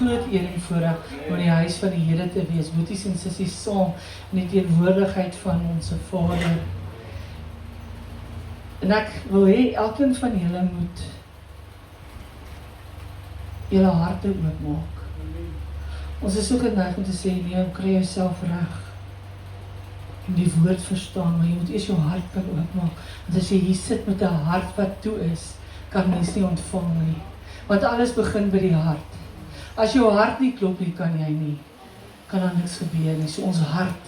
groot eer en voorreg om in die huis van die Here te wees. Boeties en sissies saam in die teenwoordigheid van ons Vader. En ek wil hê elkeen van julle moet julle harte oopmaak. Ons is so geneig om te sê, nee, kry jouself reg. En die woord verstaan, maar jy moet eers jou hart kan oopmaak. Want as jy hier sit met 'n hart wat toe is, kan mens nie ontvang nie. Want alles begin by die hart. As jou hart nie klop nie, kan daar niks gebeur nie. So ons hart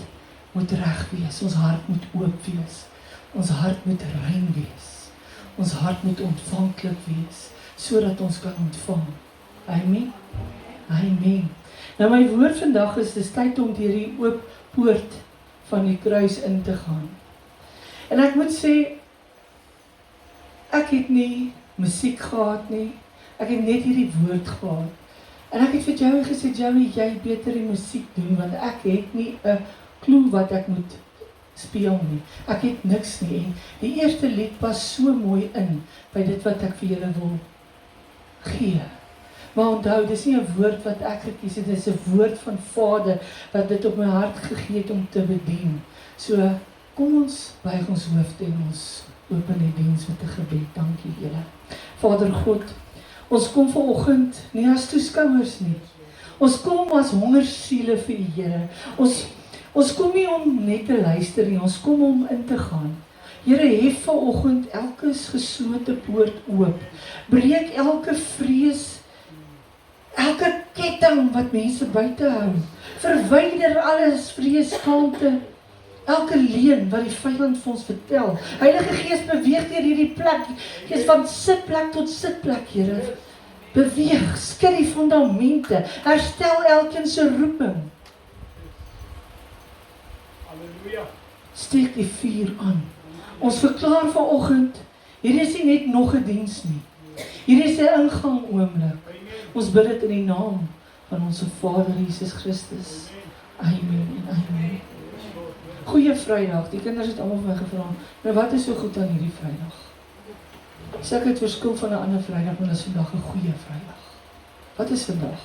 moet reg wees, ons hart moet oop wees, ons hart moet rein wees, ons hart moet ontvanklik wees, sodat ons kan ontvang. Amen. Amen. Nou my woord vandag is, dis tyd om deur die oop poort van die kruis in te gaan. En ek moet sê, ek het nie musiek gehad nie, ek het net hierdie woord gehad. En ek het vir Joey gesê, Joey, jy beter die musiek doen, want ek het nie 'n klou wat ek moet speel nie. Ek het niks nie. En die eerste lied pas so mooi in by dit wat ek vir julle wil gee. Maar onthou, dis nie 'n woord wat ek gekies het, dis 'n woord van Vader wat dit op my hart gegee het om te bedien. So, kom ons buig ons hoofde en ons open die diens met 'n gebed. Dankie, Here. Vader God, ons kom vanoggend nie as toeskouers nie. Ons kom as hongersiele vir U, Here. Ons kom nie om net te luister nie, ons kom om in te gaan. Here, hef vanoggend elke geslote poort oop. Breek elke vrees, elke ketting wat mense buite hou. Verwyder alles vrees, skaamte, elke leuen wat die vyand vir ons vertel. Heilige Gees, beweeg deur hierdie plek. Gees van sitplek tot sitplek, Here. Beweeg, skud die fundamente, herstel elkeen se roeping. Halleluja. Steek die vuur aan. Ons verklaar vanoggend, hier is nie net nog 'n diens nie. Hier is 'n ingang oomblik. Ons bid dit in die naam van ons Vader Jesus Christus. Amen en amen. Goeie Vrydag. Die kinders het almal vir my gevra, nou wat is so goed aan hierdie Vrydag? Sê ek het verskil van 'n ander Vrydag, maar dit is vandag 'n goeie Vrydag. Wat is vandag?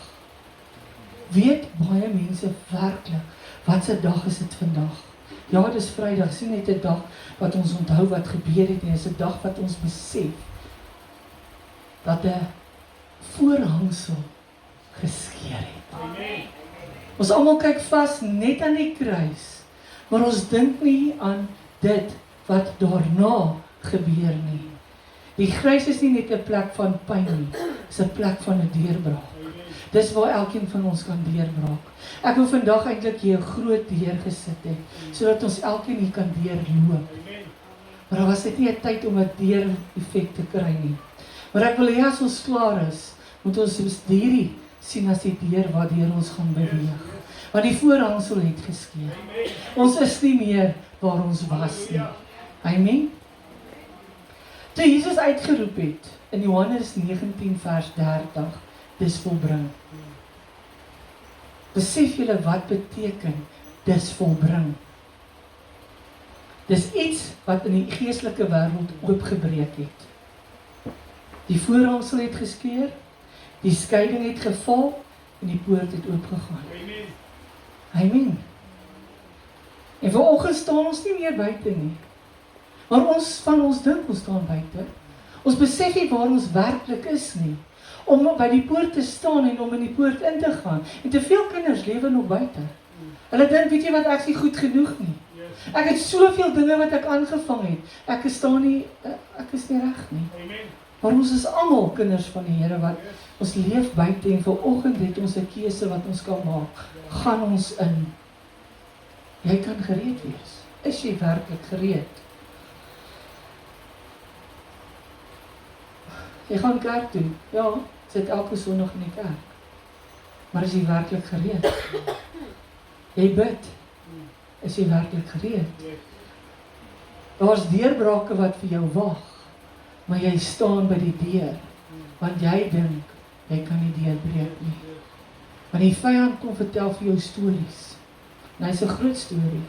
Weet baie mense werklik, wat se dag is dit vandag? Ja, dit is Vrydag, sien net 'n dag wat ons onthou wat gebeur het, en dit is 'n dag wat ons besef dat 'n voorhangsel geskeur het. Amen. Ons almal kyk vas net aan die kruis, maar ons dink nie aan dit wat daarna gebeur nie. Die kruis is nie net 'n plek van pyn nie, dit is 'n plek van 'n deurbraak. Dis waar elkeen van ons kan deurbraak. Ek wil vandag eintlik hier 'n groot deur gesit het, sodat ons elkeen hier kan deurloop. Maar daar was dit nie 'n tyd om 'n deur-effek te kry nie. Maar ek wil hê as ons klaar is, moet ons hierdie sien as die deur waardeur ons gaan beweeg. Want die voorhangsel het geskeur. Ons is nie meer waar ons was nie. Amen. Toe Jesus uitgeroep het in Johannes 19 vers 30, dis volbring. Besef julle wat beteken dis volbring? Dis iets wat in die geestelike wêreld oopgebreek het. Die voorhangsel het geskeur, die skeiding het geval en die poort het oopgegaan. Amen. Amen. En vanoggend staan ons nie meer buite nie. Maar ons dink ons staan buite. Ons besef nie waar ons werklik is nie. Om by die poort te staan en om in die poort in te gaan. En te veel kinders lewe nog buite. Hulle dink, weet jy wat, ek is nie goed genoeg nie. Ek het soveel dinge wat ek aangevang het. Ek is nie reg nie. Maar ons is almal kinders van die Here wat ons leef buite, en vanoggend het ons 'n keuse wat ons kan maak. Gaan ons in? Jy kan gereed wees. Is jy werklik gereed? Jy gaan kerk toe. Ja, sit elke Sondag in die kerk. Maar is jy werklik gereed? Jy bid. Is jy werklik gereed? Daar's deurbrake wat vir jou wag, maar jy staan by die deur, want jy dink, jy kan nie deurbreek nie. Want die vyand kom vertel vir jou stories, en hy's 'n groot storie.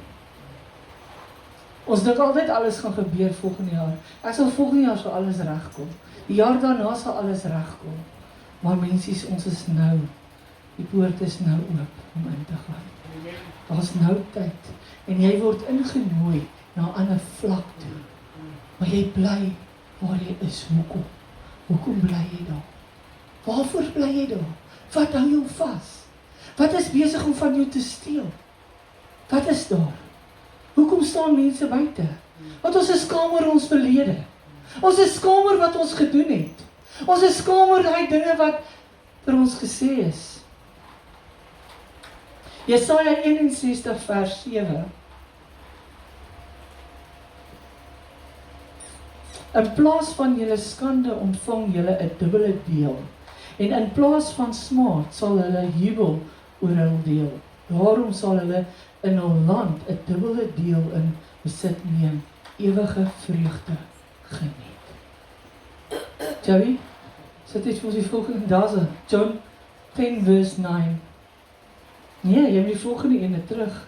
Ons dink altyd alles gaan gebeur volgende jaar. Ek sal volgende jaar sal alles regkom. Die jaar daarna sal alles regkom. Maar mensies, ons is nou die poort is nou oop om in te gaan. Daar's nou tyd, en jy word ingenooi na 'n ander vlak toe. Maar jy bly waar jy is. Hoekom? Hoekom bly jy daar? Waarvoor bly jy daar? Wat hou jou vas? Wat is besig om van jou te steel? Wat is daar? Hoekom staan mense buite? Want ons is skaam oor ons verlede. Ons is skaam oor wat ons gedoen het. Ons is skaam oor daai dinge wat vir ons gesê is. Jesaja 61 vers 7. In plaas van julle skande ontvang julle 'n dubbele deel. En in plaas van smaad sal hulle jubel oor hul deel. Daarom sal hulle in hul land 'n dubbele deel in besit neem, ewige vreugde geniet. Joey, sit iets vir die volgende daarse. John 10 vers 9. Nee, jy moet die volgende ene terug.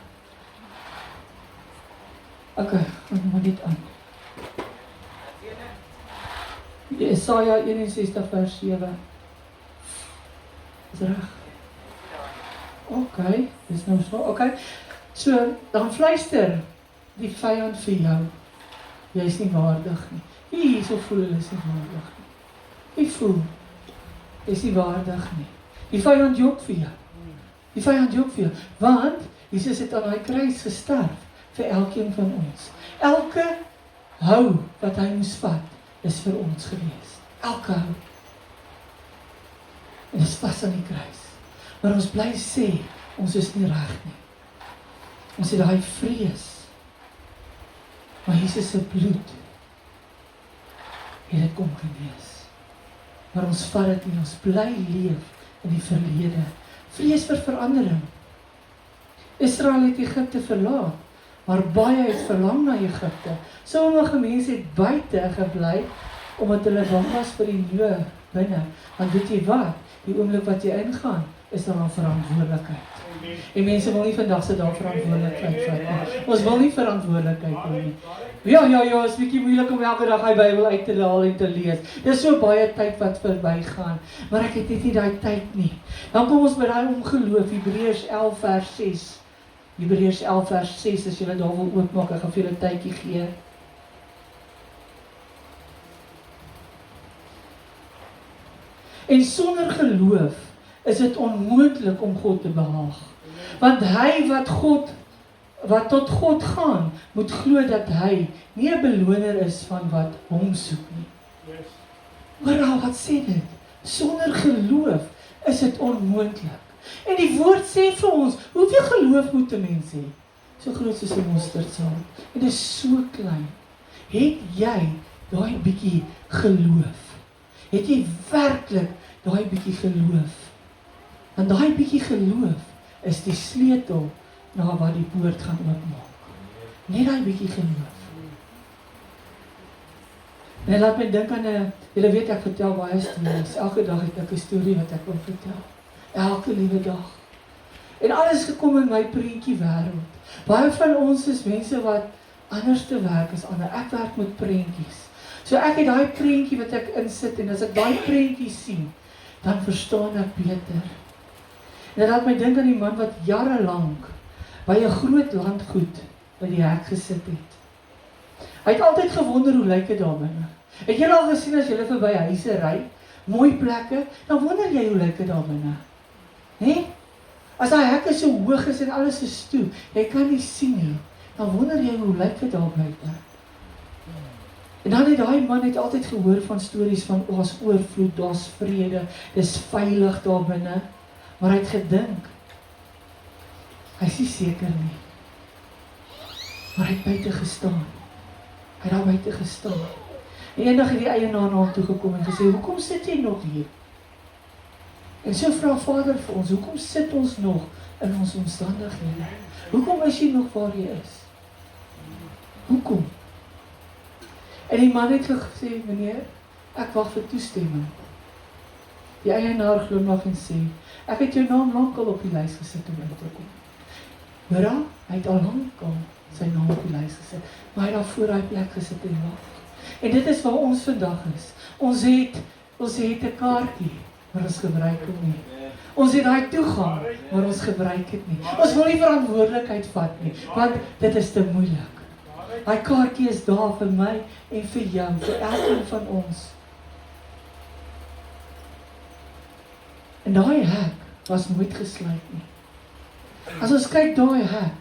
Okay, ons moet dit aan. Jesaja 61 vers 7. Is reg. Okay, dis nou so. Okay. So, dan fluister die vyand vir jou. Jy is nie waardig nie. Wie hierso voel hulle is nie waardig nie? Wie voel? Jy is nie waardig nie. Die vyand jok vir jou. Die vyand jok vir jou. Want Jesus het aan daai kruis gesterf vir elkeen van ons. Elke hou wat hy moes vat is vir ons gewees. Elke hou. En is vas aan die kruis. Maar ons bly sê, ons is nie reg nie. Ons het daai vrees. Maar Jesus se bloed het dit kom genees. Maar ons vat dit nie, ons bly leef in die verlede. Vrees vir verandering. Israel het Egipte verlaat, maar baie het verlang na Egipte. Sommige mense het buite gebly, omdat hulle bang was vir die leeu binne. Want weet jy wat? Die oomblik wat jy ingaan, is daar 'n verantwoordelikheid. En mense wil nie vandag se daar verantwoordelikheid vat nie. Ons wil nie verantwoordelikheid hê nie. Ja, is bietjie moeilik om elke dag die Bybel uit te haal en te lees. Dis so baie tyd wat verbygaan, maar ek het net nie daai tyd nie. Dan kom ons by daai ongeloof, Hebreërs 11 vers 6. Hebreërs 11 vers 6, as jy dit daar wil oopmaak, ek gaan vir julle 'n tydjie gee. En sonder geloof is dit onmoontlik om God te behaag. Want hy wat tot God gaan, moet glo dat hy nie 'n beloner is van wat hom soek nie. Hoor nou wat sê dit? Sonder geloof is dit onmoontlik. En die woord sê vir ons, hoeveel geloof moet 'n mens hê? So groot soos 'n mosterdsaad. En dit is so klein. Het jy daai bietjie geloof? Het jy werklik daai bietjie geloof? Want daai bietjie geloof is die sleutel na wat die poort gaan oopmaak. Net daai bietjie geloof. En laat my dink aan julle weet ek vertel baie stories. Elke dag het ek 'n storie wat ek wil vertel. Elke liewe dag. En alles gekom in my prentjie wêreld. Baie van ons is mense wat anders te werk as ander. Ek werk met prentjies. So ek het daai prentjie wat ek insit en as ek daai prentjie sien, dan verstaan ek beter. En dit laat my dink aan die man wat jare lank by 'n groot landgoed by die hek gesit het. Hy het altyd gewonder hoe lyk dit daar binne. Het jy al gesien as jy verby huise ry, mooi plekke, dan wonder jy hoe lyk dit daar binne. Hè? As daai hekke so hoog is en alles is toe, jy kan nie sien nie, dan wonder jy hoe lyk dit daar buite. En dan het daai man het altyd gehoor van stories van daar's oorvloed, daar's vrede, dis veilig daar binne. Maar hy het gedink, hy is nie seker nie. Maar hy het buite gestaan. Hy het daar buite gestaan. En eendag het die eienaar na hom toe gekom en gesê, hoekom sit jy nog hier? En so vra Vader vir ons, hoekom sit ons nog in ons omstandighede? Hoekom is jy nog waar jy is? Hoekom? En die man het gesê, meneer, ek wag vir toestemming. Die eienaar glimlag en sê, ek het jou naam lankal op die lys gesit om in te kom. Hoor, hy het al lankal sy naam op die lys gesit, maar hy het daar voor hy plek gesit en wag. En dit is waar ons vandag is. Ons het 'n kaartjie, maar ons gebruik hom nie. Ons het daai toegang, maar ons gebruik dit nie. Ons wil nie verantwoordelikheid vat nie, want dit is te moeilik. Daai kaartjie is daar vir my en vir jou, vir elkeen van ons. En daai hek was nooit gesluit nie. As ons kyk daai hek,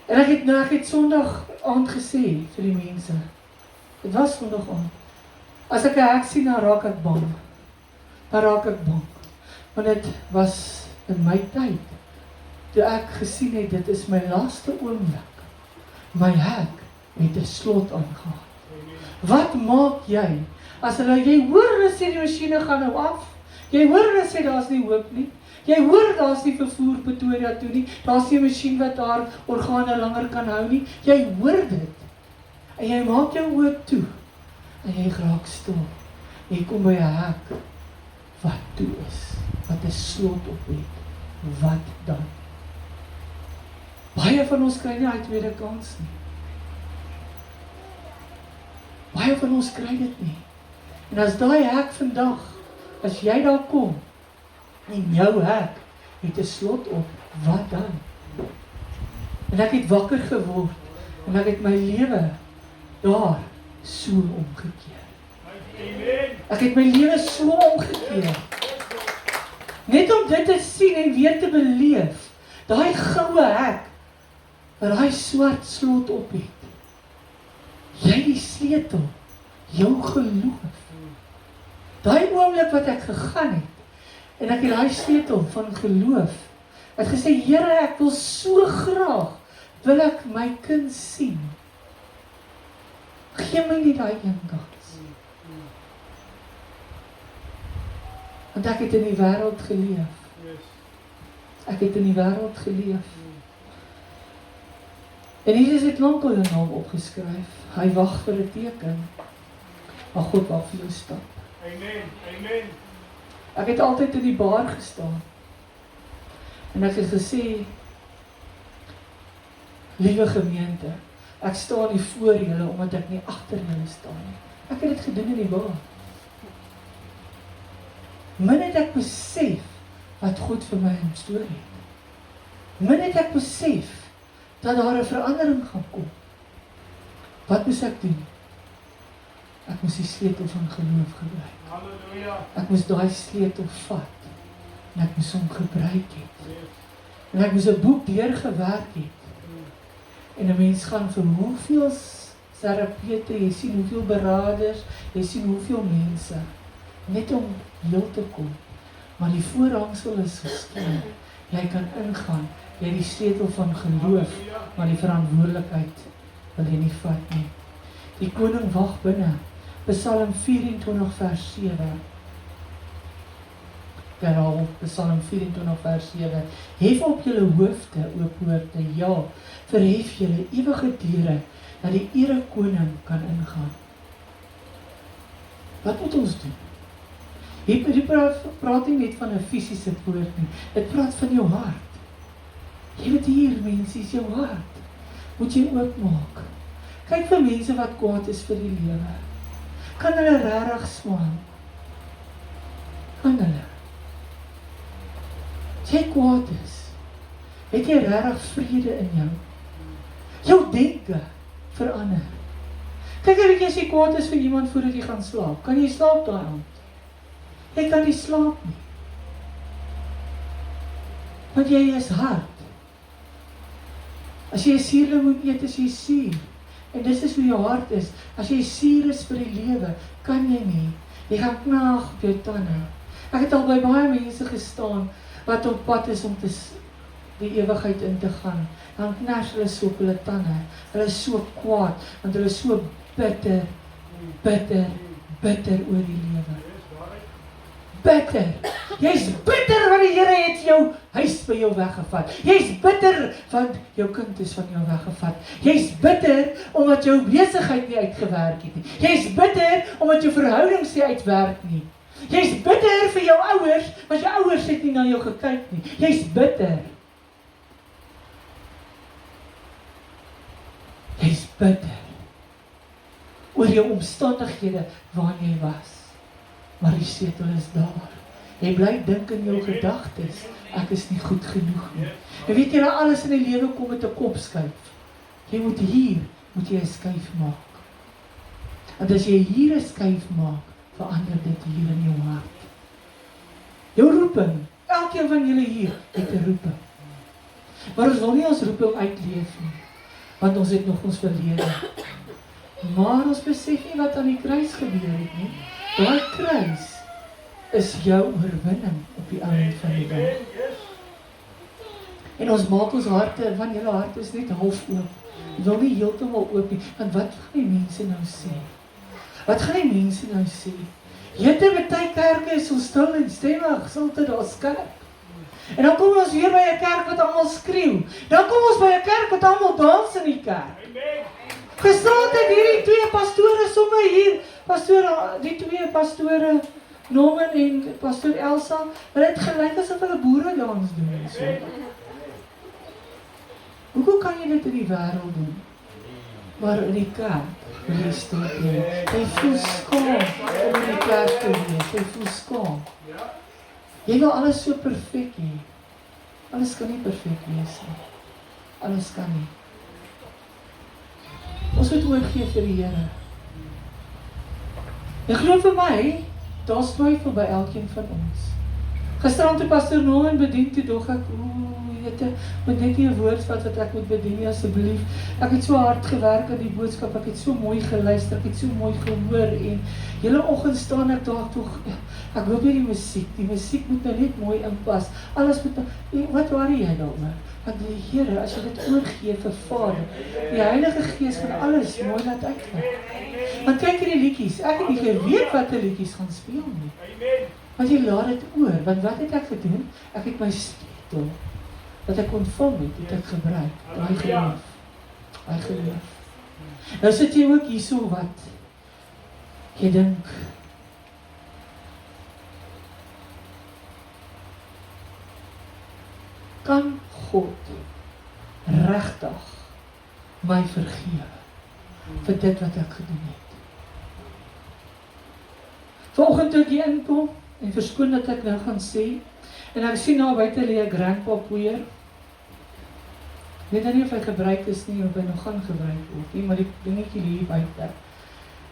en ek het Sondag aand gesê vir die mense, dit was Sondag aand, as ek 'n hek sien, dan raak ek bang. Want dit was in my tyd, toe ek gesien het, dit is my laaste oomblik. My hek het 'n slot aangehad. Wat maak jy, as jy hoor hulle sê die masjiene gaan nou af, jy hoor hulle sê daar's nie hoop nie, jy hoor daar's nie vervoer Pretoria toe nie, daar's nie 'n masjien wat haar organe langer kan hou nie, jy hoor dit, en jy maak jou oë toe, en jy raak stil, jy kom by 'n hek, wat toe is, wat 'n slot op het, wat dan? Baie van ons kry nie die tweede kans nie. Baie van ons kry dit nie. En as daai hek vandag, as jy daar kom, en jou hek het 'n slot op, wat dan? En ek het wakker geword, en ek het my lewe daar so omgekeer. Ek het my lewe so omgekeer. Net om dit te sien en weer te beleef, daai goue hek, waar daai swart slot op het. Jy die sleutel, jou geloof. Daai oomblik wat ek gegaan het, en ek het daai sleutel van geloof, het gesê, Here, ek wil so graag, wil ek my kind sien. Gee my nie daai een kans. Want ek het in die wêreld geleef. Ek het in die wêreld geleef. En Jesus het lankal 'n naam opgeskryf. Hy wag vir 'n teken. Maar God wag vir jou stap. Amen. Ek het altyd in die bar gestaan. En ek het gesê, liewe gemeente, ek staan nie voor julle omdat ek nie agter julle staan nie. Ek het dit gedoen in die bar. Min het ek besef wat God vir my instoor het. Min het ek besef dat daar 'n verandering gaan kom. Wat moes ek doen? Ek moes die sleutel van geloof gebruik. Halleluja. Ek moes daai sleutel vat en ek moes hom gebruik het. En ek moes 'n boek deurgewerk het. En 'n mens gaan vir hoeveel terapeute, jy sien hoeveel beraders, jy sien hoeveel mense, net om heel te kom. Maar die voorhangsel is geskeur. Jy kan ingaan, jy het die sleutel van geloof, maar die verantwoordelikheid wil jy nie vat nie. Die koning wag binne. Psalm 24 vers 7. Herhaal, Psalm 24 vers 7. Hef op julle hoofde, o poorte, ja, verhef julle ewige deure, dat die ere koning kan ingaan. Wat moet ons doen? Hier praat nie net van 'n fisiese poort nie, dit praat van jou hart. Jy weet hier, mense, is jou hart. Moet jy oopmaak. Kyk vir mense wat kwaad is vir die lewe. Kan hulle regtig swaam? Kan hulle? As jy kwaad is, het jy regtig vrede in jou? Jou denke verander. Kyk net as jy kwaad is vir iemand voordat jy gaan slaap. Kan jy slaap daai aand? Jy kan nie slaap nie. Want jy is hard. As jy 'n suurlemoen eet, is jy suur. En dis is hoe jou hart is. As jy suur is vir die lewe, kan jy nie. Jy gaan knaag op jou tande. Ek het al by baie mense gestaan wat op pad is om die ewigheid in te gaan. Dan knars hulle so op hulle tande. Hulle is so kwaad, want hulle is so bitter oor die lewe. Bitter. Jy's bitter want die Here het jou huis by jou weggevat. Jy's bitter want jou kind is van jou weggevat. Jy's bitter omdat jou besigheid nie uitgewerk het nie. Jy's bitter omdat jou verhoudings nie uitwerk nie. Jy's bitter vir jou ouers, want jou ouers het nie na jou gekyk nie. Jy's bitter. Jy's bitter oor jou omstandighede waarin jy was. Maar die sleutel is daar. Jy bly dink in jou gedagtes, ek is nie goed genoeg nie. En weet jy, alles in die lewe kom met 'n kopskuif. Jy moet hier, moet jy 'n skuif maak. En as jy hier 'n skuif maak, verander dit hier in jou hart. Jou roeping, elkeen van julle hier, het 'n roeping. Maar ons wil nie ons roeping uitleef nie, want ons het nog ons verlede. Maar ons besef nie wat aan die kruis gebeur het nie. Daai kruis is jou oorwinning op die einde van die dag. En ons maak ons harte, want julle hart is net half oop. Jy wil nie heeltemal oop nie, want wat gaan die mense nou sê? Wat gaan die mense nou sê? Jette, met die kerke is so stil en stemmig, stilte daar's kerk. En dan kom ons weer by 'n kerk wat almal skreeu. Dan kom ons by 'n kerk wat almal dans in die kerk. Gisterand het hierdie twee pastore sommer hier, die twee pastore, Norman en pastoor Elsa, hulle het gelyk asof hulle boere dans doen en so. Hoe kan jy dit in die wêreld doen? Maar in die kerk, jy stil bly. Jy voel skaam om in die kerk te wees. Jy voel skaam. Jy wil alles so perfek hê. Alles kan nie perfek wees nie. Alles kan nie. Ons moet oorgee vir die Here. En glo vir my, daar's twyfel by elkeen van ons. Gisterand toe pastoor Nolan bedien, toe dog ek, moet net nie 'n woord vat wat ek moet bedien nie, asseblief. Ek het so hard gewerk aan die boodskap, ek het so mooi geluister, ek het so mooi gehoor, en hele oggend staan ek daar tog, ek hoop nie die musiek moet nou net mooi inpas, alles moet nou, wat worry jy daaroor? Want die Here, as jy dit oorgee vir Vader, die Heilige Gees gaan alles mooi laat uitwerk. Want kyk hierdie liedjies, ek het nie geweet wat die liedjies gaan speel nie. Want jy laat dit oor, want wat het ek gedoen? Ek het my sleutel, wat ek ontvang het ek gebruik, daai geloof. Nou sit jy ook hierso wat, jy dink, kan God regtig my vergewe vir dit wat ek gedoen het? Vanoggend toe ek hier inkom, en verskoon dat ek nou gaan sê, en ek sien nou buite lê 'n grandpa poeier. Weet nie of hy gebruik is nie, of hy nog gaan gebruik word nie, maar die dingetjie hier buite.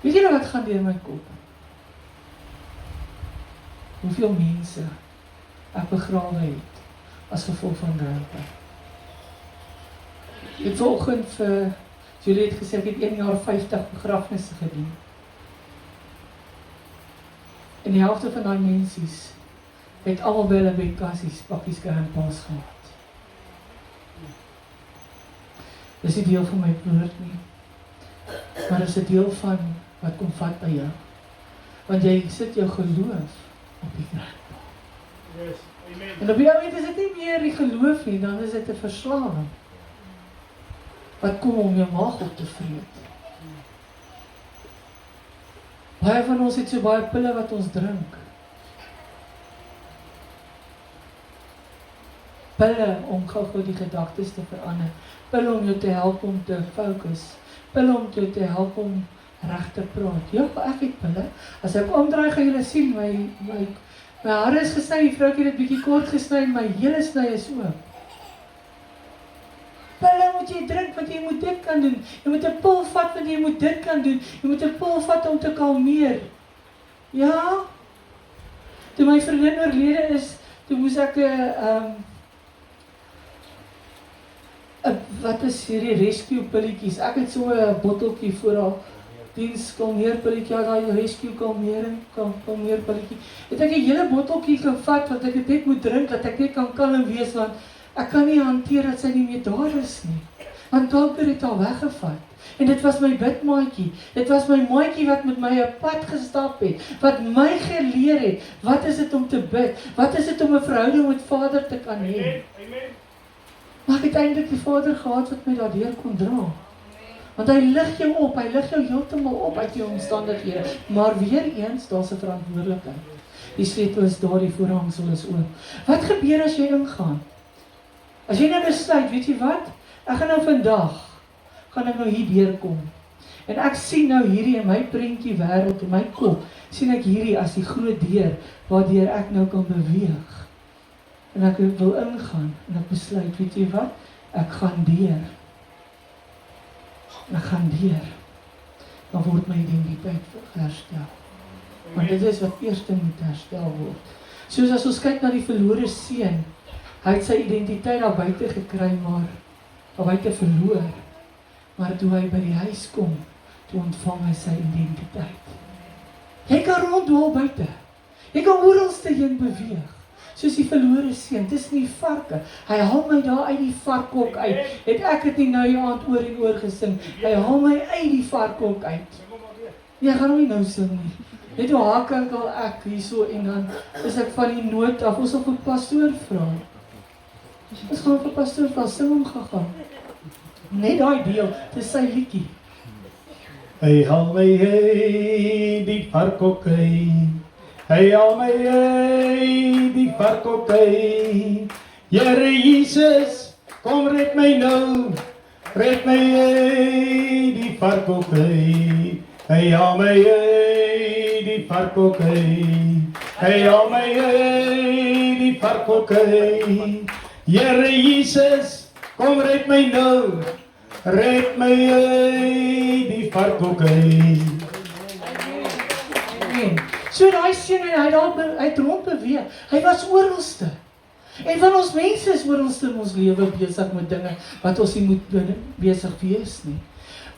Weet jy nou wat gaan deur my kop? Hoeveel mense ek begrawe het, as gevolg van grandpa. Ek het vanoggend vir Julie het gesê, ek het 1 jaar 50 begrafnisse gedien. En die helfte van daai mensies het almal by hulle bedkassies, pakkies grandpa's gehad. Dis nie deel van my woord nie, maar dis 'n deel van wat kom vat by jou. Want jy sit jou geloof op die grandpa. Yes, amen. En op die oomblik is dit nie meer die geloof nie, dan is dit 'n verslawing. Wat kom om jou maag op te vreet. Baie van ons het so baie pille wat ons drink. Pille om gou die gedagtes te verander. Pille om jou te help om te fokus. Pille om jou te help om reg te praat. Ja, ek het pille. As ek omdraai, gaan julle sien, my hare is gesny, die vroukie het bietjie kort gesny, my hele sny is oop. Pille moet jy drink, want jy moet dit kan doen. Jy moet 'n pil vat, want jy moet dit kan doen. Jy moet 'n pil vat om te kalmeer. Ja? Toe my vriendin oorlede is, toe moes ek wat is hierdie rescue pilletjies? Ek het so 'n botteltjie voor haar diens kalmeerpilletjie, ja, daai rescue kalmeerpilletjie. Het ek 'n hele botteltjie gevat, wat ek net moet drink, dat ek net kan kalm wees, want ek kan nie hanteer dat sy nie meer daar is nie. Want dokter het haar weggevat. En dit was my bidmaatjie. Dit was my maatjie wat met my 'n pad gestap het. Wat my geleer het. Wat is dit om te bid? Wat is dit om 'n verhouding met Vader te kan hê? Maar ek het eintlik die Vader gehad wat my daardeur kon dra. Want hy lig jou op. Hy lig jou heeltemal op uit jou omstandighede. Maar weer eens, daar's 'n verantwoordelikheid. Die sleutel is daar, die voorhangsel is oop. Wat gebeur as jy ingaan? As jy nou besluit, weet jy wat? Ek gaan nou vandag, gaan ek nou hier deurkom. En ek sien nou hierdie in my prentjie wêreld, in my kop, sien ek hierdie as die groot deur, waardeur ek nou kan beweeg. En ek wil ingaan, en ek besluit, weet jy wat, ek gaan deur. En ek gaan deur. Dan word my identiteit herstel. Want dit is wat eerste moet herstel word. Soos as ons kyk na die verlore seun, hy het sy identiteit daar buite gekry, maar daar buite verloor. Maar toe hy by die huis kom, toe ontvang hy sy identiteit. Jy kan ronddwaal buite. Jy kan oralste heen beweeg. Soos die verlore seun, tussen die varke. Hy haal my daar uit die varkhok uit. Het ek het nie nou die aand oor en oor gesing. Hy haal my uit die varkhok uit. Nee, ek gaan hom nie nou sing nie. Net hoe hakinkel ek hierso en dan is ek van die noot af. Ons sal vir pastoor vra. Ons gaan vir pastoor vra, sing hom gaga. Net daai deel, dit is sy liedjie. Hy haal my uit die varkhok uit. Hy haal my uit die varkhok uit. Here Jesus, kom red my nou. Red my uit die varkhok uit. Hy haal my uit die varkhok uit. Hy haal my uit die varkhok uit. Here Jesus, kom red my nou. Red my uit die varkhok uit. So daai seun en hy het rond beweeg. Hy was oralste. En van ons mense is oralste in ons lewe besig met dinge wat ons nie moet besig wees nie.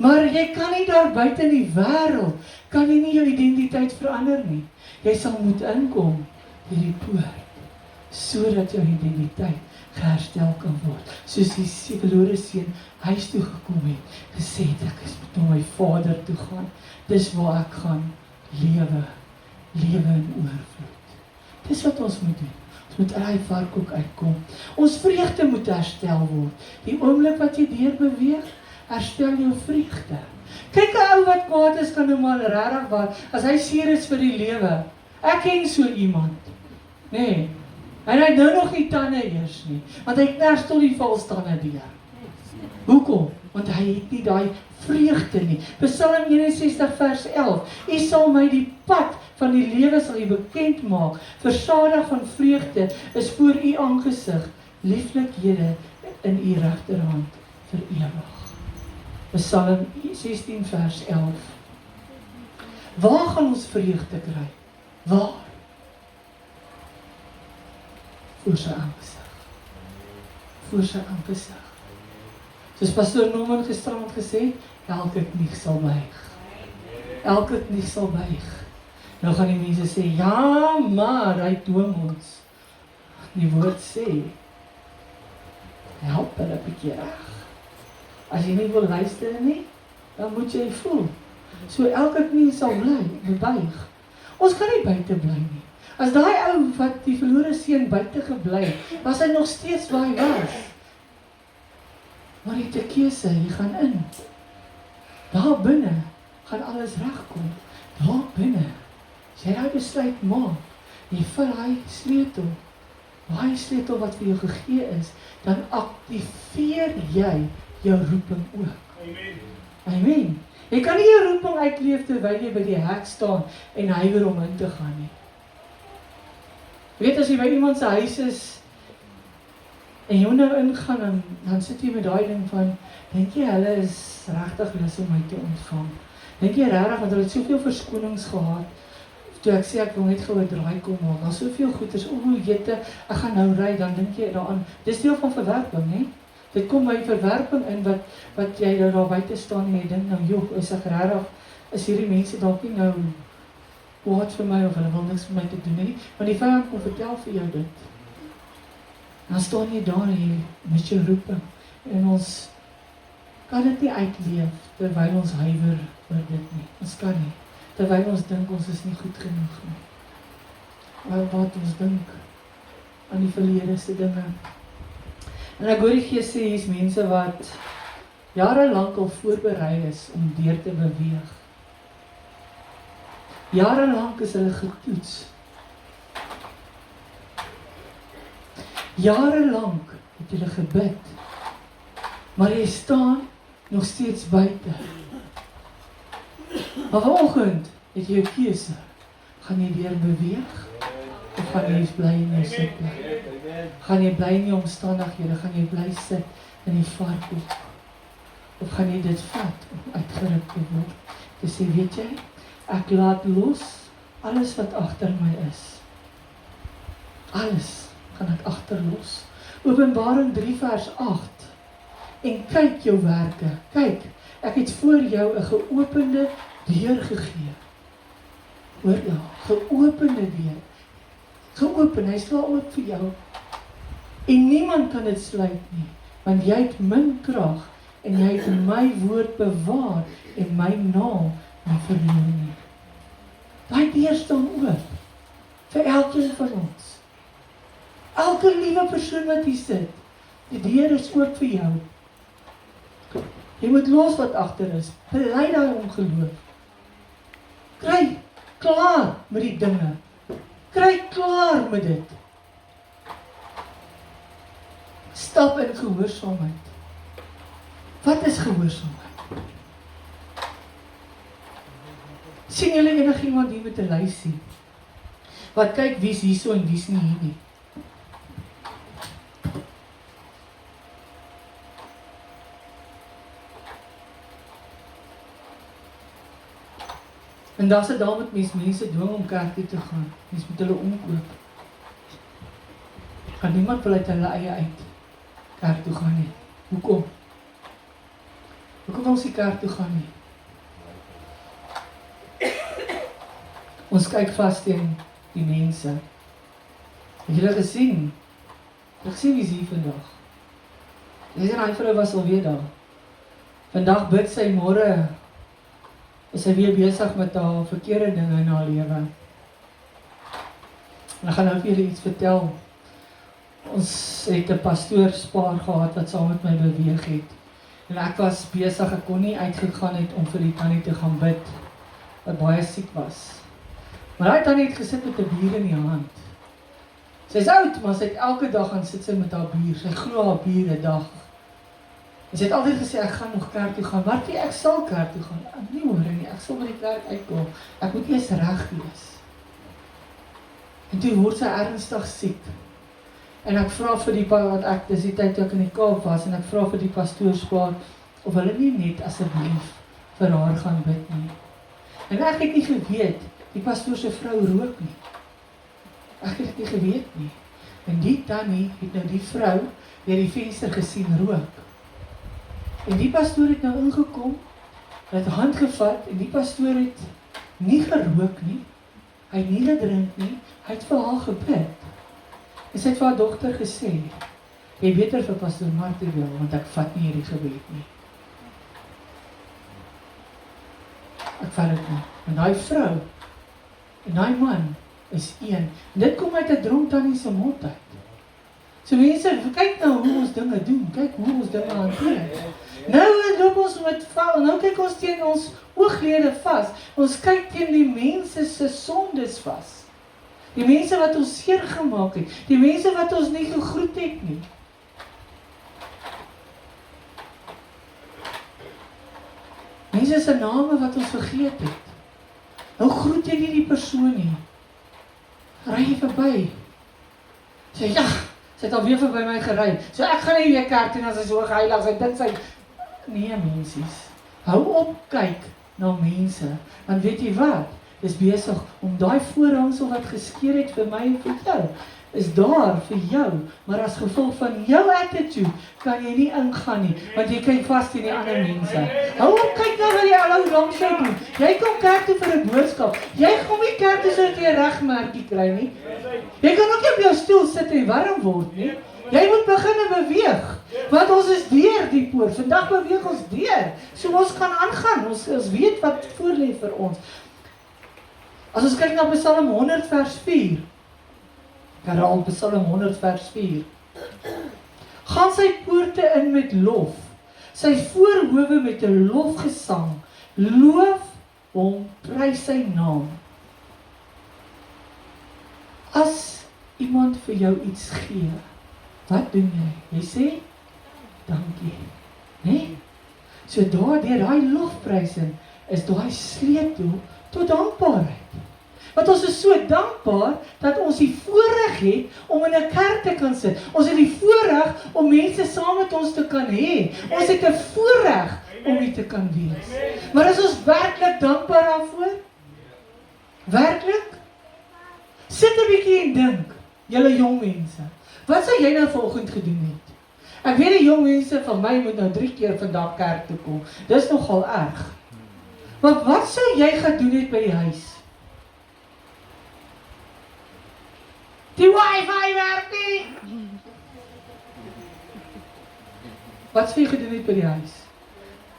Maar jy kan nie daar buite in die wêreld, kan jy nie jou identiteit verander nie. Jy sal moet inkom hierdie poort, sodat jou identiteit geherstel kan word. Soos die verlore seun huis toe gekom het, gesê het ek moet na my Vader toe gaan. Dis waar ek gaan lewe in oorvloed. Dis wat ons moet doen. Ons moet uit die varkhok uitkom. Ons vreugde moet herstel word. Die oomblik wat jy deur beweeg, herstel jou vreugde. Kyk 'n ou wat kwaad is, kan nou maar regtig waar, as hy seer is vir die lewe. Ek ken so iemand. Nee. En hy nou nog nie tande eers nie, want hy kners tot die valstande deur. Hoekom? Want hy het nie daai vreugde nie. Psalm 61 vers 11. U sal my die pad van die lewe sal u bekend maak. Versadig van vreugde is voor u aangesig. Lieflikhede in u regterhand vir ewig. Psalm 16 vers 11. Waar gaan ons vreugde kry? Waar? Voor sy aangesig. Voor sy aangesig. Soos pastoor Norman gisterand gesê, elke knie sal buig. Elke knie sal buig. Nou gaan die mense sê, ja, maar hy dwing ons. Die woord sê, help hulle 'n bietjie reg. As jy nie wil luister nie, dan moet jy voel. So elke knie sal buig. Ons kan nie buite bly nie. As daai ou wat die verlore seun buite gebly, was hy nog steeds waar hy was. Maar jy het 'n keuse, jy gaan in. Daar binne gaan alles regkom. Daar binne. As jy daai besluit maak, jy vat daai sleutel. Daai sleutel wat vir jou gegee is, dan aktiveer jy jou roeping ook. Amen. Amen. Jy kan nie jou roeping uitleef terwyl jy by die hek staan en huiwer om in te gaan nie. Weet as jy by iemand se huis is en jy nou ingaan, dan sit jy met daai ding van, dink jy hulle is regtig lus om my te ontvang? Dink jy regtig, want hulle het soveel verskonings gehad, toe ek sê ek wil net gou 'n draai kom maak, daar soveel goeders, jette, ek gaan nou ry, dan dink jy daaraan, dis deel van verwerping, né? Dit kom by verwerping in wat jy nou daar buite staan en jy dink nou, joh, is ek regtig, is hierdie mense dalk nie nou kwaad vir my of hulle wil niks vir my te doen nie, want die vyand kom vertel vir jou dit. Dan staan jy daar en jy met jou roeping en ons kan dit nie uitleef terwyl ons huiwer oor dit nie. Ons kan nie. Terwyl ons dink ons is nie goed genoeg nie. Wat ons dink aan die verlede se dinge. En ek hoor die Gees sê, hier's mense wat jare lank al voorberei is om deur te beweeg. Jare lank is hulle getoets. Jare lank het hulle gebid, maar jy staan nog steeds buite. Maar vanoggend het jy 'n keuse. Gaan jy weer beweeg? Of gaan jy bly in jou sitplek? Gaan jy bly in jou omstandighede? Gaan jy bly sit in die varkhoek? Of gaan jy dit vat om uitgeruk te word? Te sê, weet jy, ek laat los alles wat agter my is. Alles gaan ek agterlos. Openbaring 3 vers 8. En kyk jou werke. Kyk, ek het voor jou 'n geopende deur gegee. Hoor nou, geopende deur. Geopen, hy staan oop vir jou. En niemand kan dit sluit nie, want jy het min krag en jy het my woord bewaar en my naam nie verloor nie. Daai deur staan oop vir elkeen van ons. Elke liewe persoon wat hier sit, die deur is oop vir jou. Jy moet los wat agter is. Bely daai ongeloof. Kry klaar met die dinge. Kry klaar met dit. Stap in gehoorsaamheid. Wat is gehoorsaamheid? Sien julle enigiemand hier met 'n lysie? Wat kyk wie's hierso en wie's nie hier nie? En daar sit daar met mense dwing om kerk toe te gaan. Mense moet hulle omkoop. Gaan niemand wil uit hulle eie uit kerk toe gaan nie. Hoekom? Hoekom wil ons nie kerk toe gaan nie? Ons kyk vas teen die mense. Het julle gesien? Ek sien wie is hier vandag. Dis 'n vrou was alweer daar. Vandag bid sy, môre is sy weer besig met haar verkeerde dinge in haar lewe. En ek gaan nou vir julle iets vertel. Ons het 'n pastoorspaar gehad wat saam met my beweeg het. En ek was besig, ek kon nie uitgegaan het om vir die tannie te gaan bid, wat baie siek was. Maar daai tannie het gesit met 'n bier in die hand. Sy is oud, maar sy het elke dag gaan sit sy met haar bier. Sy glo haar bier 'n dag. En sy het altyd gesê, ek gaan nog kerk toe gaan. Martie, ek sal kerk toe gaan. Nie hoor nie, ek sal by die kerk uitkom. Ek moet eers reg wees. En toe word sy ernstig siek. En ek vra vir die want ek dis die tyd toe ek in die Kaap was en ek vra vir die pastoorspaar of hulle nie net asseblief vir haar gaan bid nie. En ek het nie geweet die pastoor se vrou rook nie. Ek het dit nie geweet nie. En die tannie het nou die vrou deur die venster gesien rook. En die pastoor het nou ingekom, het hand gevat en die pastoor het nie gerook nie. Hy het nie gedrink nie, hy het vir haar gebid. En sy het vir haar dogter gesê, jy beter vir pastoor Martie wil, want ek vat nie hierdie gebed nie. Ek vat dit nie. En daai vrou, en daai man, is een. En dit kom uit 'n dronk tannie se mond uit. So mense, kyk nou hoe ons dinge doen, kyk hoe ons dinge hanteer. Nou loop ons met val, nou kyk ons teen ons ooglede vas. Ons kyk teen die mense se sondes vas. Die mense wat ons seer gemaak het, die mense wat ons nie gegroet het nie. Mense se name wat ons vergeet het. Nou groet jy nie die persoon nie. Ry jy verby. Sê ja, sy het alweer verby my gery. So ek gaan nie weer kerk toe en as hy so geheilig sy dit sy. Nee mensies. Hou op kyk na mense. Want weet jy wat? Dis besig om daai voorhangsel wat geskeur het vir my en vir jou, is daar vir jou, maar as gevolg van jou attitude kan jy nie ingaan nie, want jy kyk vas teen die ander mense. Hou op kyk na wat die ou langs jou doen. Jy kom kerk toe vir 'n boodskap. Jy kom nie kerk toe sodat jy 'n regmerkie kry nie. Jy kan ook nie op jou stoel sit en warm word nie. Jy moet begin beweeg, want ons is deur die poort. Vandag beweeg ons deur, so ons kan aangaan. Ons weet wat voor lê vir ons. As ons kyk na Psalm 100 vers 4, herhaal Psalm 100 vers 4, gaan sy poorte in met lof, sy voorhowe met 'n lofgesang, loof hom, prys sy naam. As iemand vir jou iets gee, wat doen jy? Jy sê, dankie. Nee? So daardeur daai lofprysing is daai sleutel tot dankbaarheid. Want ons is so dankbaar dat ons die voorreg het om in 'n kerk te kan sit. Ons het die voorreg om mense saam met ons te kan hê. Ons het 'n voorreg om hier te kan wees. Maar is ons werklik dankbaar daarvoor? Werklik? Sit 'n bietjie en dink, julle jong mense. Wat sou jy nou vanoggend gedoen het? Ek weet die jong mense van my moet nou 3 keer vandag kerk toe kom. Dis nogal erg. Maar wat sou jy gedoen het by die huis? Die wifi werk nie! Wat sou jy gedoen het by die huis?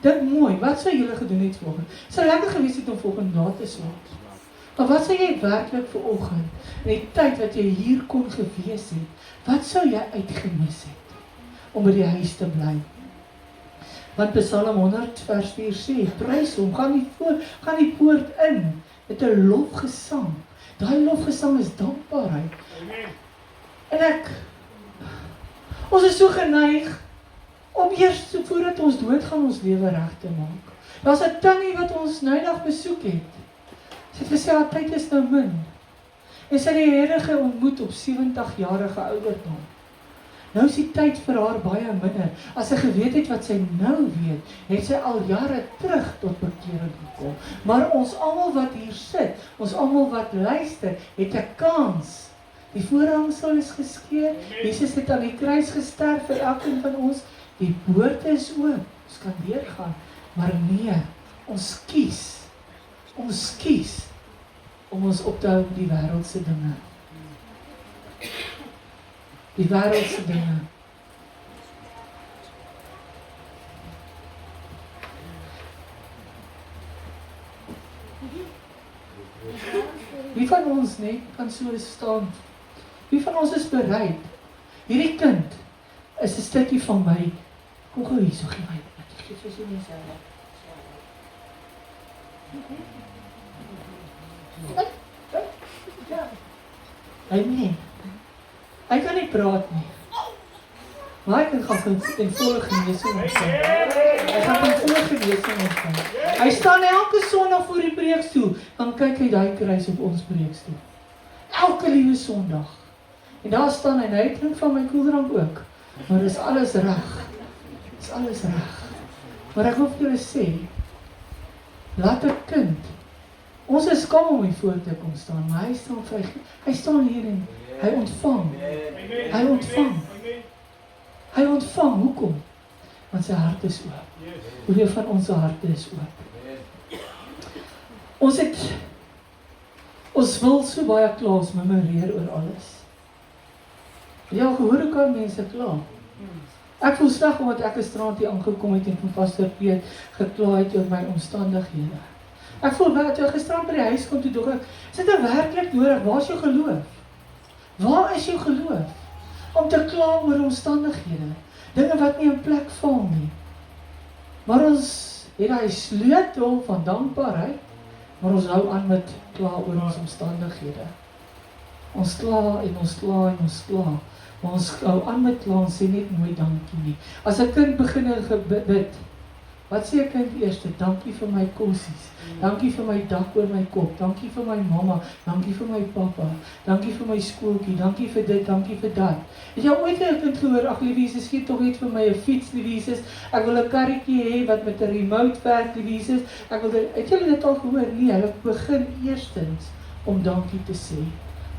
Dink mooi, wat sou julle gedoen het vanoggend? Sou lekker gewees het om vanoggend na te slaap. Maar wat sou jy werklik vanoggend, in die tyd wat jy hier kon gewees het, wat sou jy uitgemis het om by die huis te bly? Want Psalm 100 vers 4 sê, prys hom, gaan die poort in met 'n lofgesang. Daai lofgesang is dankbaarheid. En ons is so geneig om eers voordat ons doodgaan ons lewe reg te maak. Daar's 'n tannie wat ons noudag besoek het. Sy het gesê haar tyd is nou min. En sy het die Here ontmoet op 70-jarige ouderdom. Nou is die tyd vir haar baie minder. As sy geweet het wat sy nou weet, het sy al jare terug tot bekering gekom. Maar ons almal wat hier sit, ons almal wat luister, het 'n kans. Die voorhangsel is geskeur. Jesus het aan die kruis gesterf vir elkeen van ons. Die poorte is oop. Ons kan deurgaan. Maar nee, ons kies om ons op te hou met die wêreldse dinge. Die wêreldse dinge. Wie van ons kan so staan? Wie van ons is bereid? Hierdie kind is 'n stukkie van my. Kom gou hier, so gee my. Gee vir sy mense. Hy kan nie praat nie. Maar hy kan gaan ten volle genesing ontvang. Hy gaan ten volle genesing ontvang. Hy staan elke Sondag voor die preekstoel, dan kyk hy daai kruis op ons preekstoel. Elke liewe Sondag. En daar staan hy, en hy drink van my koeldrank ook. Maar dis alles reg. Dis alles reg. Maar ek wil vir julle sê, laat 'n kind. Ons is skam om hier voor te kom staan, maar hy staan vry. Hy staan hier en hy ontvang. Hy ontvang. Hy ontvang. Hoekom? Want sy hart is oop. Hoeveel van ons harte is oop? Ons wil so baie kla, ons memoreer oor alles. Ja, gehoor hoe kan mense kla? Ek voel sleg omdat ek 'n straat hier aangekom het en van Pastor Piet gekla het oor my omstandighede. Ek voel baie toe gisterand by die huis kom toe dog ek, is dit nou werklik nodig? Waar is jou geloof? Waar is jou geloof? Om te kla oor omstandighede, dinge wat nie in plek val nie. Maar ons het daai sleutel van dankbaarheid, maar ons hou aan met kla oor ons omstandighede. Ons kla en ons kla en ons kla. Maar ons hou aan met kla en sê net nooit dankie nie. As 'n kind begin bid, wat sê 'n kind eers? Dankie vir my kossies. Dankie vir my dak oor my kop. Dankie vir my mamma. Dankie vir my pappa. Dankie vir my skooltjie. Dankie vir dit, dankie vir dat. Het jy ooit 'n kind gehoor, ag liewe Jesus, gee tog net vir my 'n fiets, liewe Jesus. Ek wil 'n karretjie hê wat met 'n remote werk, liewe Jesus. Het julle dit al gehoor? Nee, hulle begin eerstens om dankie te sê.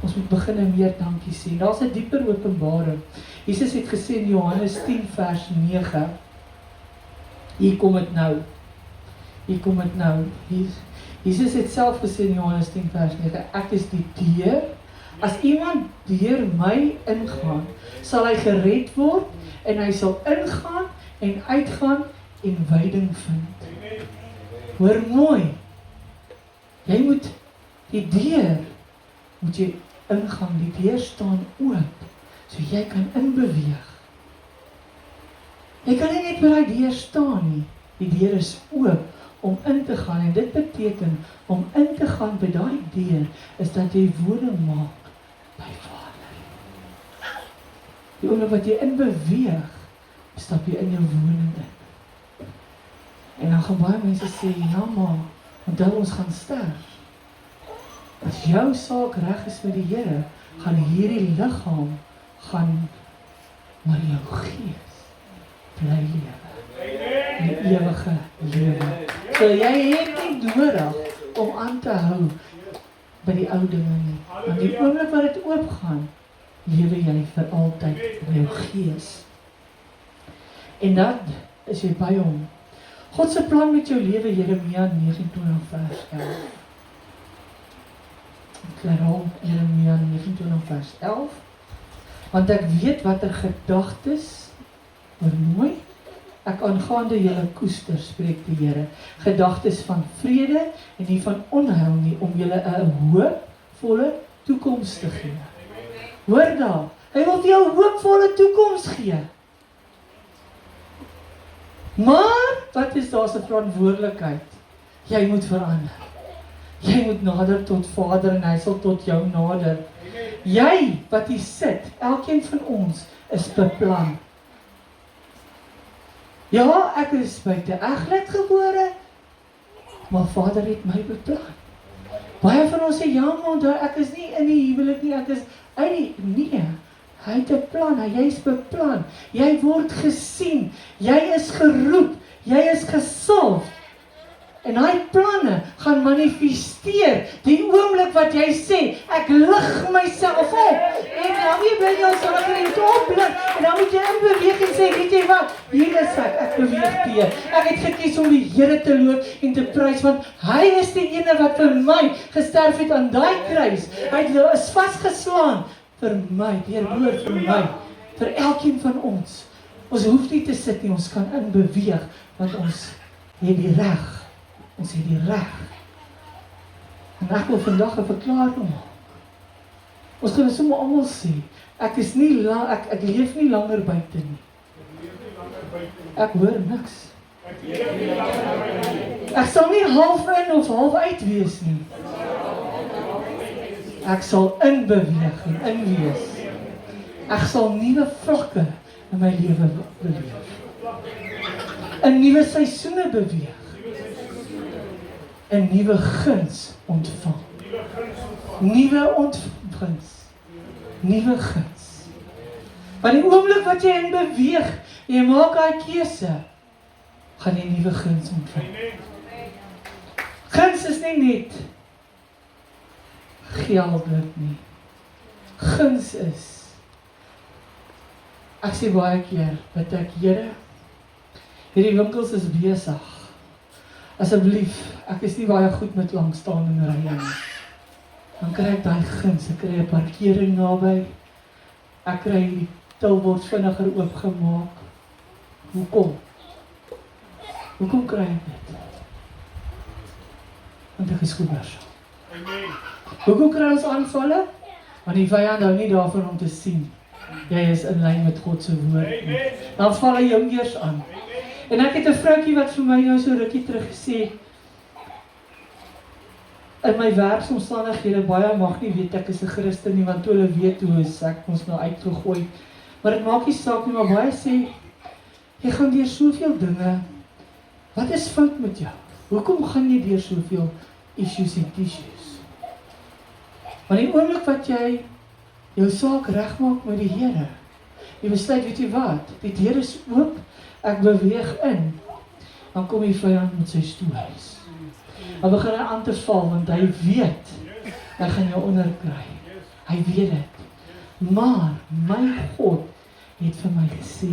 Ons moet begin en meer dankie sê. Daar's 'n dieper openbaring. Jesus het gesê in Johannes 10 vers 9. Hier kom dit nou. Jesus het self gesê in Johannes 10 vers 9, ek is die deur. As iemand deur my ingaan, sal hy gered word en hy sal ingaan en uitgaan en wyding vind. Hoor mooi. Jy moet die deur moet jy ingaan, die deur staan oop, so jy kan inbeweeg. Jy kan nie net by die deur staan nie, die deur is oop om in te gaan, en dit beteken, om in te gaan by die deur, is dat jy woning maak by Vader. Die oomblik wat jy inbeweeg, stap jy in jou woning in. En dan gaan baie mense sê, ja maar, onthou ons gaan sterf. As jou saak reg is met die Here, gaan hierdie liggaam gaan, maar jou gees bly lewe. Die ewige lewe. So jy het nie nodig om aan te hou by die ou dinge nie. Want die oomblik wat dit oopgaan, lewe jy vir altyd in jou gees. En dan is jy by hom. God se plan met jou lewe, Jeremia 29 vers 11. Ek herhaal Jeremia 29 vers 11. Want ek weet wat gedagtes oor mooi ek aangaande julle koester, spreek die Here. Gedagtes van vrede en nie van onheil nie, om julle 'n hoopvolle toekoms te gee. Hoor daar, hy wil vir jou 'n hoopvolle toekoms gee. Maar, wat is daar se verantwoordelikheid? Jy moet verander. Jy moet nader tot Vader en hy sal tot jou nader. Jy wat hier sit, elkeen van ons is beplan. Ja, ek is buite eglet gebore, maar Vader het my beplan. Baie van ons sê, ja, maar ek is nie in die huwelik nie, ek is uit die, nee. Hy het 'n plan, jy is beplan. Jy word gesien, jy is geroep, jy is gesalf. En hy planne gaan manifesteer die oomblik wat jy sê, ek lig myself op. En dan weer bly jy ons oplig, en dan moet jy in beweging sê, weet jy wat, hier is ek beweeg teer. Ek het gekies om die Here te loof en te prys, want hy is die ene wat vir my gesterf het aan daai kruis. Hy is vasgeslaan vir my, deur woord vir my, vir elkeen van ons. Ons hoef nie te sit nie, ons kan inbeweeg, want ons het die reg. Ons het die reg. En ek wil vandag 'n verklaring maak. Ons gaan sommer almal sê, ek leef nie langer buite nie. Ek hoor niks. Ek sal nie half in of half uit wees nie. Ek sal inbeweeg en inwees. Ek sal nuwe vlakke in my lewe beleef. 'n nuwe seisoene beweeg. 'n nuwe guns ontvang. Nuwe ontvangs. Nuwe guns. Maar die oomblik wat jy in beweeg, jy maak daai keuse, gaan jy nuwe guns ontvang. Guns is nie net geld nie. Guns is, ek sê baie keer, dat ek, Here, hierdie winkels is besig. Asseblief, ek is nie baie goed met langstaande rye nie. Dan kry ek daai guns, ek kry 'n parkering naby, ek kry die til word vinniger oopgemaak. Hoekom? Hoekom kry ek dit? Want ek is gehoorsaam. Hoekom kry ons aanvalle? Want die vyand hou nie daarvan om te sien, jy is in lyn met God se woord nie. Dan val hy jou eers aan. En ek het 'n vroukie wat vir my nou so rukkie terug gesê, in my werksomstandighede, baie mag nie weet ek is 'n Christen nie, want toe hulle weet hoe is ek ons nou uitgegooi. Maar dit maak nie saak nie, maar baie sê, jy gaan deur soveel dinge, wat is fout met jou? Hoekom gaan jy deur soveel issues en tissues? Want die oomblik wat jy jou saak regmaak met die Here, jy besluit, weet jy wat, die deur is oop, ek beweeg in, dan kom die vyand met sy stories. Dan begin hy aan te val, want hy weet, hy gaan jou onderkry. Hy weet dit. Maar, my God het vir my gesê,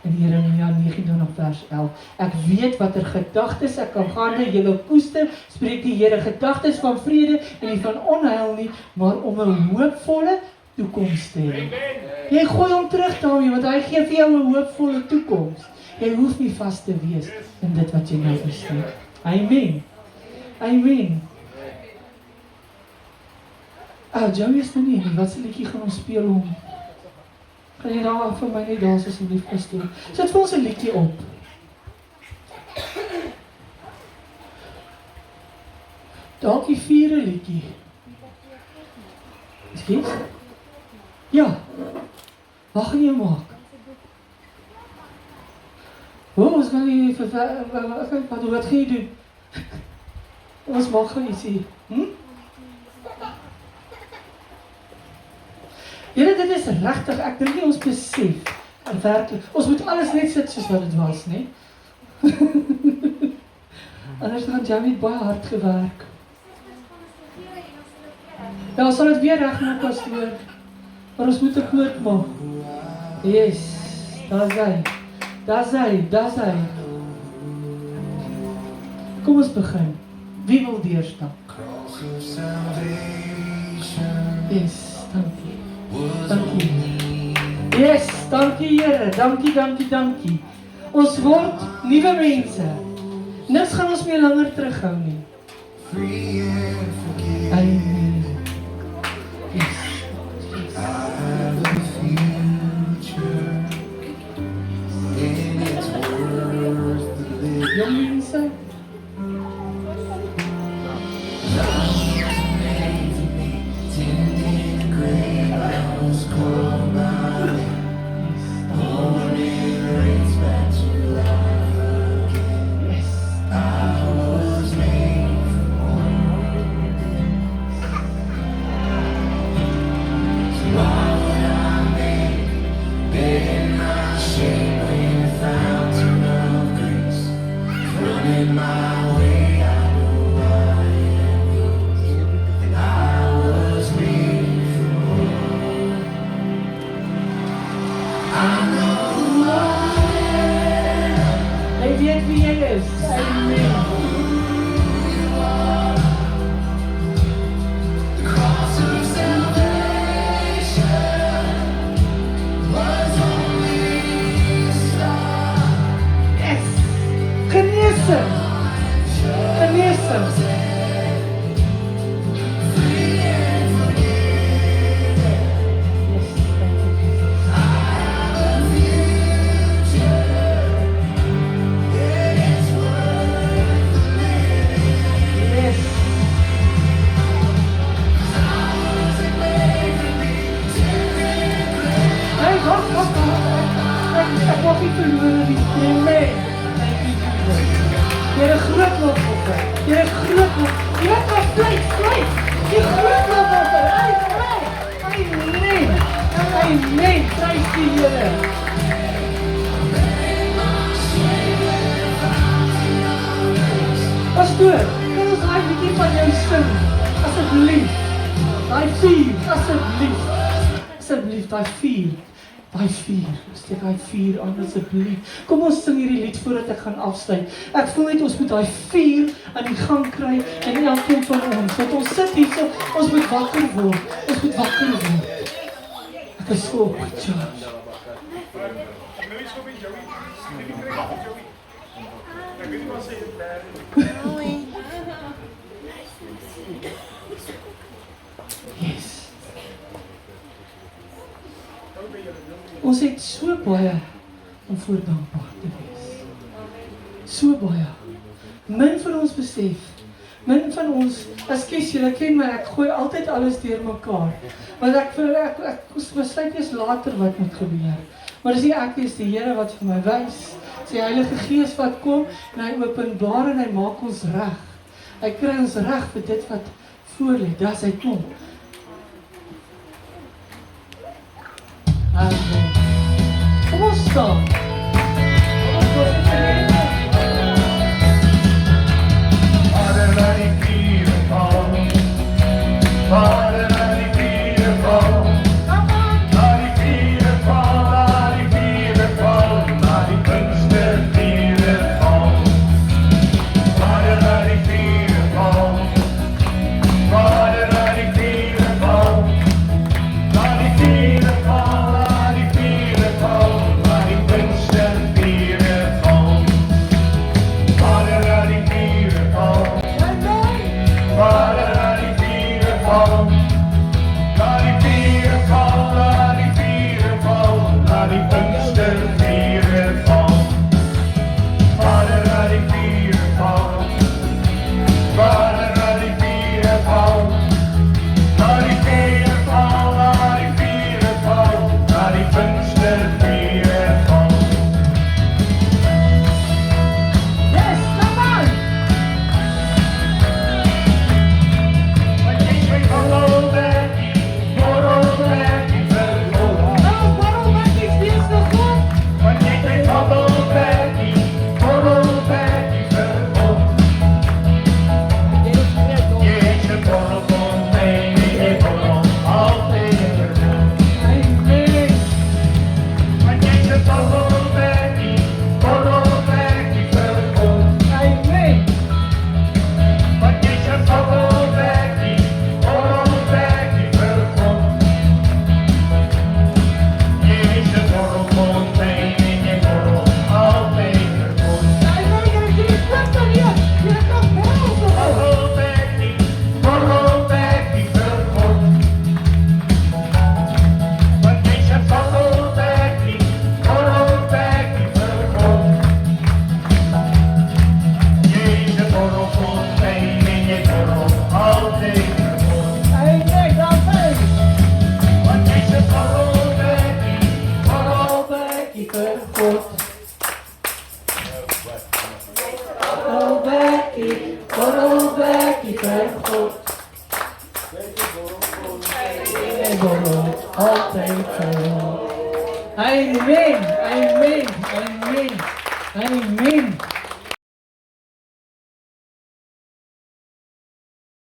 in Jeremia 29 vers 11, ek weet wat gedagtes ek kan gaande julle koester, spreek die Here, gedagtes van vrede en nie van onheil nie, maar om 'n hoopvolle toekoms te hê. Jy gooi hom terug daarmee, want hy gee vir jou 'n hoopvolle toekoms. Jy hoef nie vas te wees in dit wat jy nou is nie. Amen. Amen. Joey is nou nie, wat se liedjie gaan ons speel om? Kan jy daar vir my net dans asseblief pastoor? Sit vir ons 'n liedjie op. Dalk die 4de liedjie. Skiet? Ja. Wat gaan jy maak? Ons gaan nie wat gaan jy doen? Ons maak gou ietsie. Here, dit is regtig, ek dink nie ons besef, werklik, ons moet alles net sit soos wat dit was, nee? Anders gaan Jamie baie hard gewerk. Ja, ons sal dit weer regmaak as toe, maar ons moet 'n koord maak. Yes, daar is hy. Kom ons begin. Wie wil deurstap? Yes, dankie. Yes, dankie Here, dankie. Ons word nuwe mense. Niks gaan ons meer langer terughou nie. Amen. Yes. Jong mense. Pastoor, kan ons daai liedjie van jou sing? Asseblief. Daai vier. Steek daai vier aan asseblief. Kom ons sing hierdie lied voordat ek gaan afsluit. Ek voel net ons moet daai vier aan die gang kry en elkeen van ons. Want ons sit hier so, ons moet wakker word. Ek is so opgecharged. Yes. Ons het so baie om voor dankbaar te wees. So baie. Min van ons besef. Min van ons, ekskuus julle ken my, ek gooi altyd alles deur mekaar. Want ek besluit eers later wat moet gebeur. Maar dis nie ek is die Here wat vir my wys. Sy Heilige Gees wat kom en hy openbaar en hy maak ons reg. Hy kry ons reg vir dit wat voor lê. Dis hy kom. Amen. Kom ons staan. Borrelbekkie vir God. Hy borrel altyd vir God. Amen, amen, amen, amen.